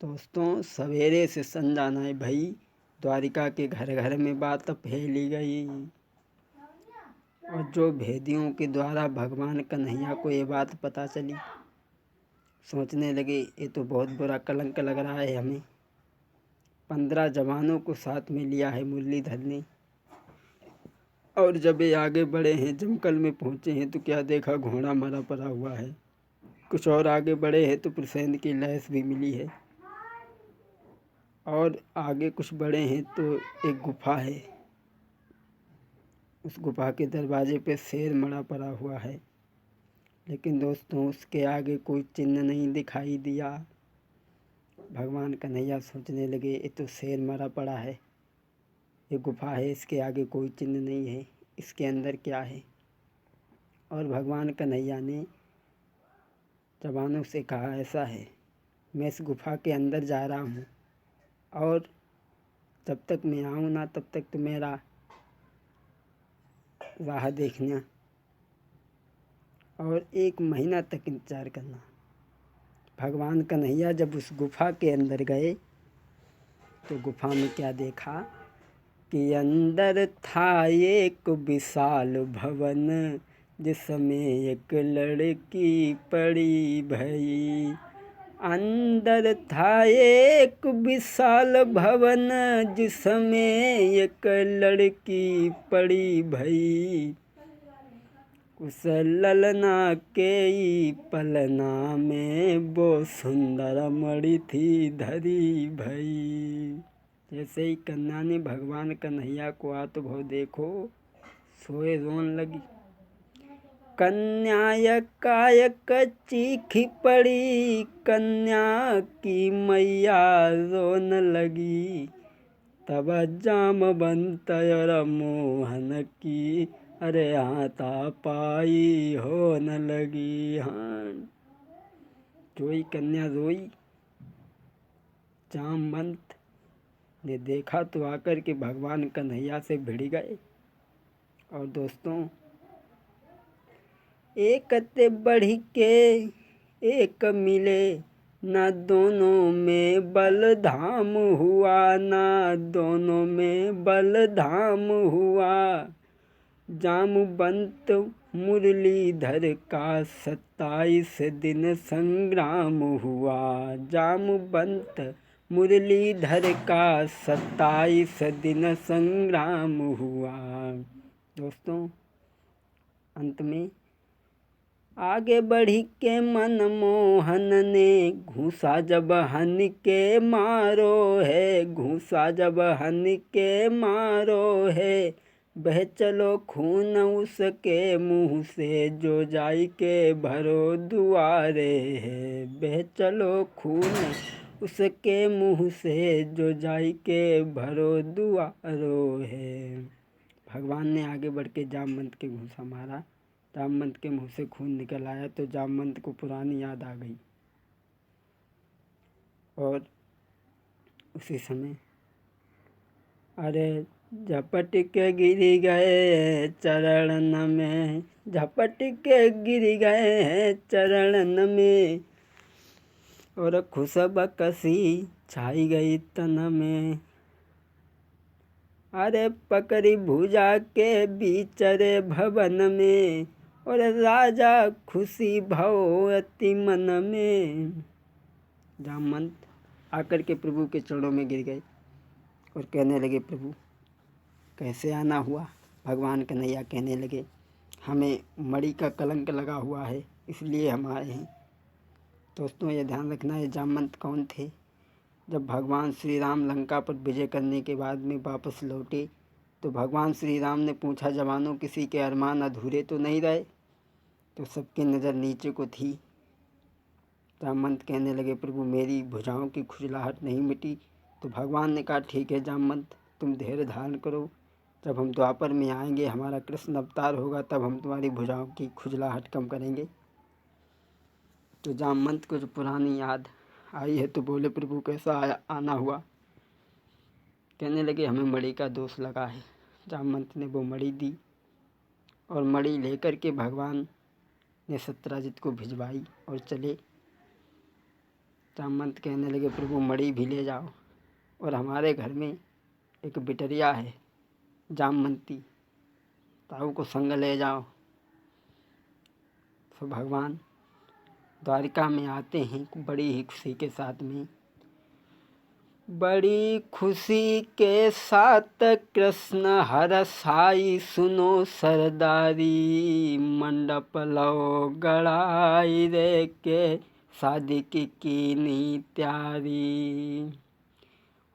दोस्तों, सवेरे से संजा नाय भई, द्वारिका के घर घर में बात फैली गई। और जो भेदियों के द्वारा भगवान कन्हैया को ये बात पता चली, सोचने लगे ये तो बहुत बुरा कलंक लग रहा है हमें। 15 जवानों को साथ में लिया है मुरलीधर ने, और जब ये आगे बढ़े हैं, जमकल में पहुँचे हैं तो क्या देखा, घोड़ा मरा पड़ा हुआ है। कुछ और आगे बढ़े हैं तो प्रसेन की लाश भी मिली है, और आगे कुछ बढ़े हैं तो एक गुफा है, उस गुफा के दरवाजे पे शेर मरा पड़ा हुआ है। लेकिन दोस्तों, उसके आगे कोई चिन्ह नहीं दिखाई दिया। भगवान कन्हैया सोचने लगे ये तो शेर मरा पड़ा है, ये गुफा है, इसके आगे कोई चिन्ह नहीं है, इसके अंदर क्या है। और भगवान कन्हैया ने जवानों से कहा, ऐसा है, मैं इस गुफा के अंदर जा रहा हूँ, और जब तक मैं आऊँ ना तब तक तो मेरा राह देखना, और 1 महीना तक इंतज़ार करना। भगवान कन्हैया जब उस गुफा के अंदर गए तो गुफा में क्या देखा कि अंदर था एक विशाल भवन, जिसमें एक लड़की पड़ी भई। अंदर था एक विशाल भवन, जिसमें एक लड़की पड़ी भई। उस ललना के ही पलना में वो सुंदर मणि थी धरी भई। जैसे ही कन्या ने भगवान कन्हैया को आत्मभाव देखो, सोए रोन लगी। कन्या यकायक चीखी पड़ी, कन्या की मैया रोन लगी। तब जामवंत और मोहन की अरे हाथापाई होन लगी। हाँ, रोई कन्या रोई। जामवंत ने देखा तो आकर के भगवान कन्हैया से भिड़ गए। और दोस्तों, एक ते बढ़ी के एक मिले, ना दोनों में बल धाम हुआ, ना दोनों में बल धाम हुआ। जामवंत मुरलीधर का 27 दिन संग्राम हुआ। जामवंत मुरलीधर का 27 दिन संग्राम हुआ। दोस्तों, अंत में आगे बढ़ी के मनमोहन ने घूसा जब हन के मारो है, घूसा जब हन के मारो है। बह चलो खून उसके मुँह से, जो जाई के भरो दुआरे है। बह चलो खून उसके मुँह से, जो जाई के भरो दुआरो है। भगवान ने आगे बढ़ के जामवंत के घूंसा मारा, जामवंत के मुँह से खून निकल आया तो जामवंत को पुरानी याद आ गई। और उसी समय अरे झपट के गिर गए चरणन में, झपट के गिर गए चरणन में। और खुशब कसी छाई गई तन में। अरे पकड़ी भुजा के बीचरे भवन में, और राजा खुशी भव अति मन में। जामवंत आकर के प्रभु के चरणों में गिर गए और कहने लगे, प्रभु कैसे आना हुआ। भगवान कन्हैया कहने लगे, हमें मणि का कलंक लगा हुआ है, इसलिए हम आए हैं। दोस्तों, ये ध्यान रखना, ये जामवंत कौन थे। जब भगवान श्री राम लंका पर विजय करने के बाद में वापस लौटे तो भगवान श्री राम ने पूछा, जवानों किसी के अरमान अधूरे तो नहीं रहे। तो सबकी नज़र नीचे को थी। जामवंत कहने लगे, प्रभु मेरी भुजाओं की खुजलाहट नहीं मिटी। तो भगवान ने कहा, ठीक है जामवंत, तुम धैर्य धारण करो, जब हम द्वापर में आएंगे, हमारा कृष्ण अवतार होगा, तब हम तुम्हारी भुजाओं की खुजलाहट कम करेंगे। तो जामवंत को जो पुरानी याद आई है तो बोले, प्रभु कैसा आना हुआ। कहने लगे, हमें मणि का दोष लगा है। जामवंत ने वो मणि दी, और मणि लेकर के भगवान ने सत्यराजित को भिजवाई और चले। जामवंत कहने लगे प्रभु मणि भी ले जाओ, और हमारे घर में एक बिटरिया है जामवंती, ताऊ को संग ले जाओ। तो भगवान द्वारिका में आते हैं बड़ी ही खुशी के साथ में। बड़ी खुशी के साथ कृष्ण हरसाई सुनो सरदारी, मंडप लो गड़ाई रे के शादी की कीनी त्यारी।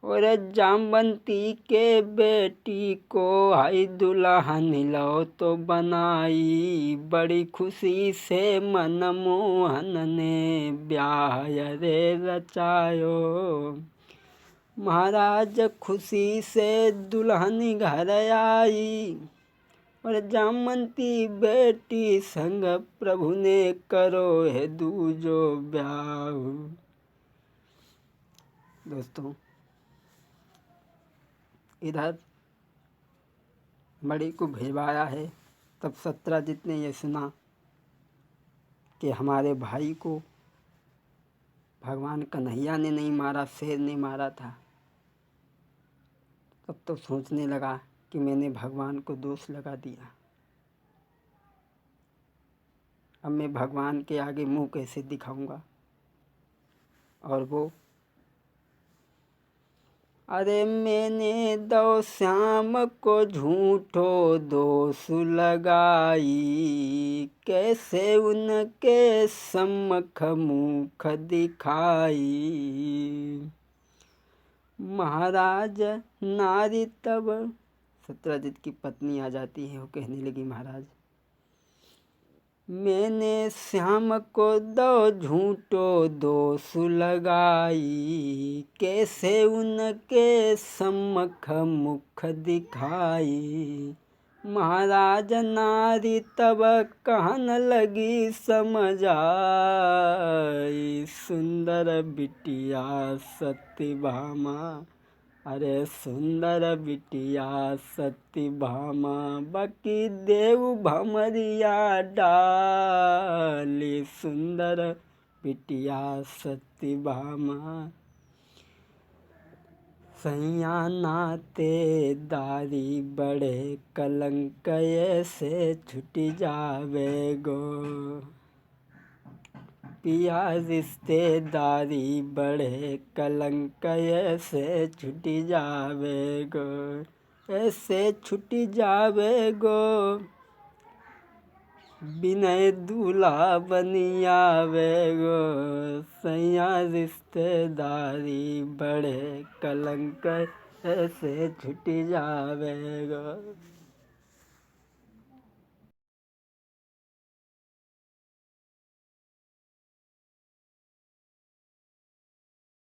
और जामवंती के बेटी को आई दुल्हन लो तो बनाई, बड़ी खुशी से मनमोहन ने ब्याह रे रचायो। महाराज खुशी से दुल्हन घर आई, और जामवंती बेटी संग प्रभु ने करो है दूजो ब्याह। दोस्तों, इधर मणि को भिजवाया है, तब सत्यजित ने यह सुना कि हमारे भाई को भगवान कन्हैया ने नहीं मारा, शेर ने मारा था। तब तो सोचने लगा कि मैंने भगवान को दोष लगा दिया, अब मैं भगवान के आगे मुंह कैसे दिखाऊंगा। और वो अरे मैंने दो श्याम को झूठो दोष लगाई, कैसे उनके सम्मुख मुख दिखाई। महाराज नारी तब सत्यजित की पत्नी आ जाती है, वो कहने लगी महाराज मैंने श्याम को दो झूठो दोष लगाई, कैसे उनके सम्मुख मुख दिखाई। महाराज नारी तब कहन लगी समझ आई, सुंदर बिटिया सत्यभामा, अरे सुंदर बिटिया सत्यभामा, बाकी देव भमरिया डाली, सुंदर बिटिया सत्यभामा। सैया नातेदारी बड़े कलंक से छूट जावे गो, पिया रिश्तेदारी बड़े कलंक से छूट जावे गो, ऐसे छूट जावे गो, बिनय दूल्हा बनियावे गो। सैया रिश्तेदारी बड़े कलंक से छूट जावे गो।